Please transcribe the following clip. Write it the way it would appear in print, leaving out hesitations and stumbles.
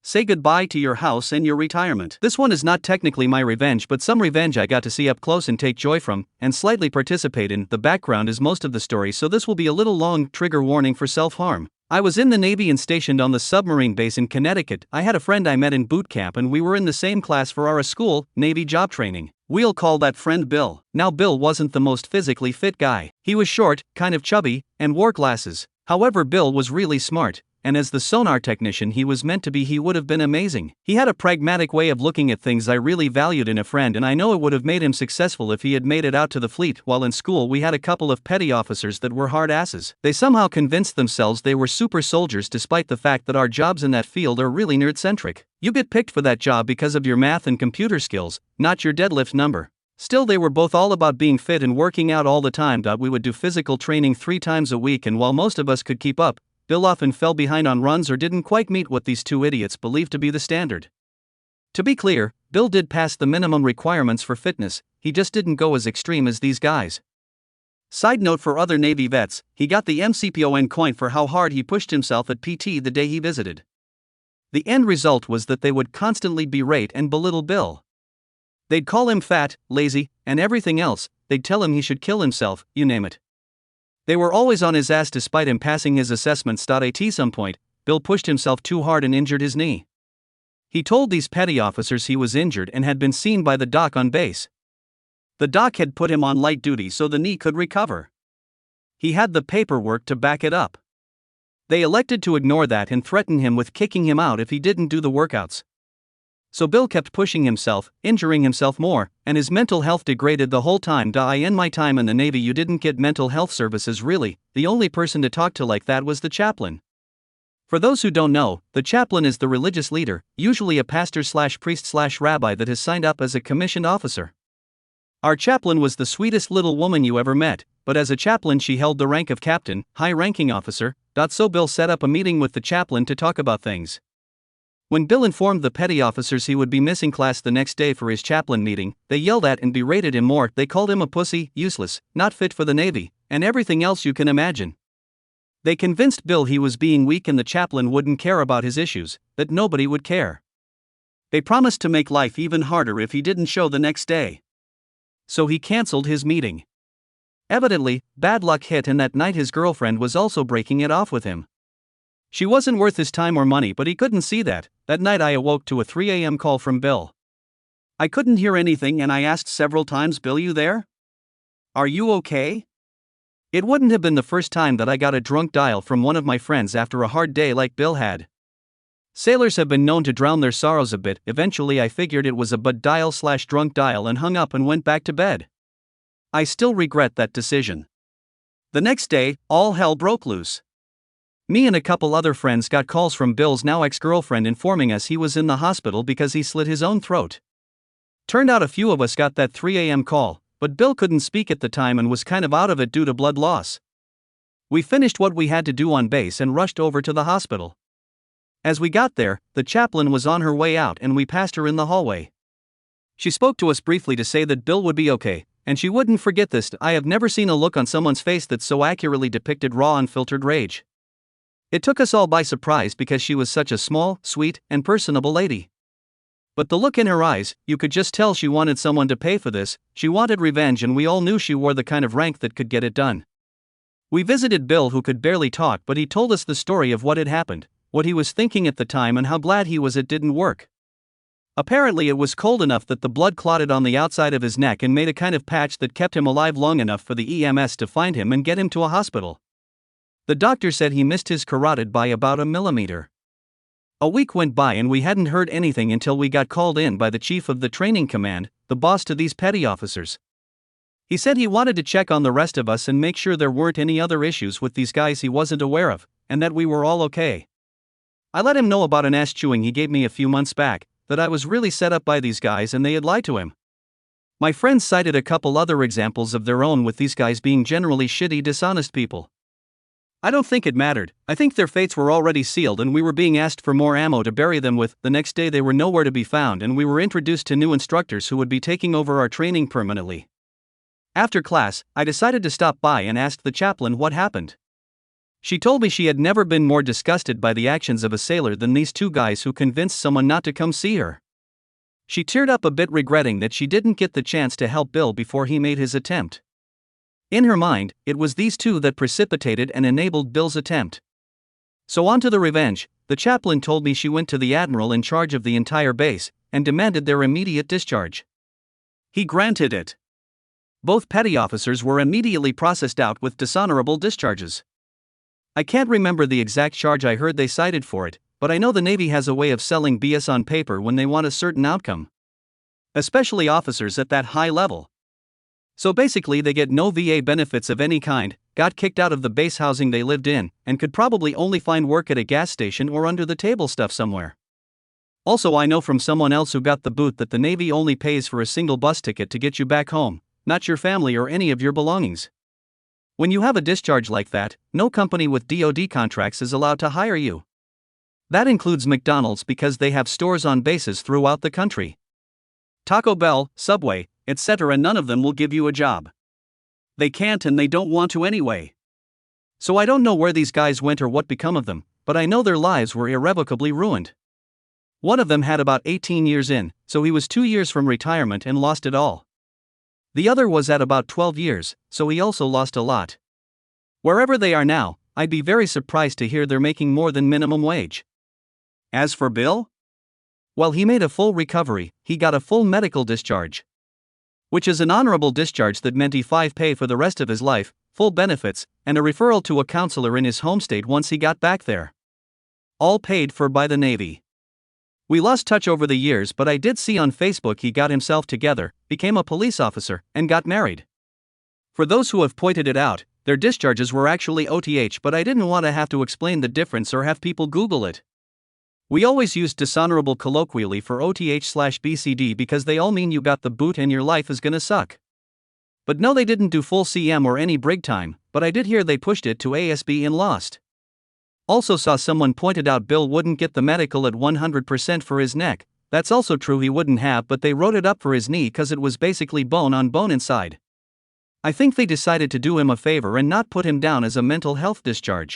Say goodbye to your house and your retirement. This one is not technically my revenge, but some revenge I got to see up close and take joy from, and slightly participate in. The background is most of the story, so this will be a little long. Trigger warning for self-harm. I was in the Navy and stationed on the submarine base in Connecticut. I had a friend I met in boot camp and we were in the same class for our school, Navy job training. We'll call that friend Bill. Now Bill wasn't the most physically fit guy. He was short, kind of chubby, and wore glasses. However, Bill was really smart, and as the sonar technician he was meant to be, he would have been amazing. He had a pragmatic way of looking at things I really valued in a friend, and I know it would have made him successful if he had made it out to the fleet. While in school we had a couple of petty officers that were hard asses. They somehow convinced themselves they were super soldiers despite the fact that our jobs in that field are really nerd-centric. You get picked for that job because of your math and computer skills, not your deadlift number. Still, they were both all about being fit and working out all the time. We would do physical training 3 times a week, and while most of us could keep up, Bill often fell behind on runs or didn't quite meet what these two idiots believed to be the standard. To be clear, Bill did pass the minimum requirements for fitness, he just didn't go as extreme as these guys. Side note for other Navy vets, he got the MCPON coin for how hard he pushed himself at PT the day he visited. The end result was that they would constantly berate and belittle Bill. They'd call him fat, lazy, and everything else. They'd tell him he should kill himself, you name it. They were always on his ass despite him passing his assessments. At some point, Bill pushed himself too hard and injured his knee. He told these petty officers he was injured and had been seen by the doc on base. The doc had put him on light duty so the knee could recover. He had the paperwork to back it up. They elected to ignore that and threaten him with kicking him out if he didn't do the workouts. So Bill kept pushing himself, injuring himself more, and his mental health degraded the whole time. In my time in the Navy you didn't get mental health services really. The only person to talk to like that was the chaplain. For those who don't know, the chaplain is the religious leader, usually a pastor/priest/rabbi that has signed up as a commissioned officer. Our chaplain was the sweetest little woman you ever met, but as a chaplain she held the rank of captain, high-ranking officer. So Bill set up a meeting with the chaplain to talk about things. When Bill informed the petty officers he would be missing class the next day for his chaplain meeting, they yelled at and berated him more. They called him a pussy, useless, not fit for the Navy, and everything else you can imagine. They convinced Bill he was being weak and the chaplain wouldn't care about his issues, that nobody would care. They promised to make life even harder if he didn't show the next day. So he canceled his meeting. Evidently, bad luck hit, and that night his girlfriend was also breaking it off with him. She wasn't worth his time or money, but he couldn't see that. That night I awoke to a 3 a.m. call from Bill. I couldn't hear anything and I asked several times, "Bill, you there? Are you okay?" It wouldn't have been the first time that I got a drunk dial from one of my friends after a hard day like Bill had. Sailors have been known to drown their sorrows a bit. Eventually I figured it was a bud dial/drunk dial and hung up and went back to bed. I still regret that decision. The next day, all hell broke loose. Me and a couple other friends got calls from Bill's now ex-girlfriend informing us he was in the hospital because he slit his own throat. Turned out a few of us got that 3 a.m. call, but Bill couldn't speak at the time and was kind of out of it due to blood loss. We finished what we had to do on base and rushed over to the hospital. As we got there, the chaplain was on her way out and we passed her in the hallway. She spoke to us briefly to say that Bill would be okay, and she wouldn't forget this. I have never seen a look on someone's face that so accurately depicted raw, unfiltered rage. It took us all by surprise because she was such a small, sweet, and personable lady. But the look in her eyes, you could just tell she wanted someone to pay for this. She wanted revenge, and we all knew she wore the kind of rank that could get it done. We visited Bill, who could barely talk, but he told us the story of what had happened, what he was thinking at the time, and how glad he was it didn't work. Apparently it was cold enough that the blood clotted on the outside of his neck and made a kind of patch that kept him alive long enough for the EMS to find him and get him to a hospital. The doctor said he missed his carotid by about 1 millimeter. A week went by and we hadn't heard anything until we got called in by the chief of the training command, the boss to these petty officers. He said he wanted to check on the rest of us and make sure there weren't any other issues with these guys he wasn't aware of, and that we were all okay. I let him know about an ass chewing he gave me a few months back, that I was really set up by these guys and they had lied to him. My friends cited a couple other examples of their own with these guys being generally shitty, dishonest people. I don't think it mattered. I think their fates were already sealed and we were being asked for more ammo to bury them with. The next day they were nowhere to be found and we were introduced to new instructors who would be taking over our training permanently. After class, I decided to stop by and asked the chaplain what happened. She told me she had never been more disgusted by the actions of a sailor than these two guys who convinced someone not to come see her. She teared up a bit, regretting that she didn't get the chance to help Bill before he made his attempt. In her mind, it was these two that precipitated and enabled Bill's attempt. So on to the revenge. The chaplain told me she went to the admiral in charge of the entire base and demanded their immediate discharge. He granted it. Both petty officers were immediately processed out with dishonorable discharges. I can't remember the exact charge I heard they cited for it, but I know the Navy has a way of selling BS on paper when they want a certain outcome. Especially officers at that high level. So basically they get no VA benefits of any kind, got kicked out of the base housing they lived in, and could probably only find work at a gas station or under the table stuff somewhere. Also, I know from someone else who got the boot that the Navy only pays for a single bus ticket to get you back home, not your family or any of your belongings. When you have a discharge like that, no company with DoD contracts is allowed to hire you. That includes McDonald's because they have stores on bases throughout the country. Taco Bell, Subway, etc. None of them will give you a job. They can't and they don't want to anyway. So I don't know where these guys went or what become of them, but I know their lives were irrevocably ruined. One of them had about 18 years in, so he was 2 years from retirement and lost it all. The other was at about 12 years, so he also lost a lot. Wherever they are now, I'd be very surprised to hear they're making more than minimum wage. As for Bill? Well, he made a full recovery. He got a full medical discharge. Which is an honorable discharge that meant he pay for the rest of his life, full benefits, and a referral to a counselor in his home state once he got back there. All paid for by the Navy. We lost touch over the years, but I did see on Facebook he got himself together, became a police officer, and got married. For those who have pointed it out, their discharges were actually OTH, but I didn't want to have to explain the difference or have people Google it. We always used dishonorable colloquially for OTH/BCD because they all mean you got the boot and your life is gonna suck. But no, they didn't do full CM or any brig time, but I did hear they pushed it to ASB and lost. Also saw someone pointed out Bill wouldn't get the medical at 100% for his neck. That's also true, he wouldn't have, but they wrote it up for his knee cause it was basically bone on bone inside. I think they decided to do him a favor and not put him down as a mental health discharge.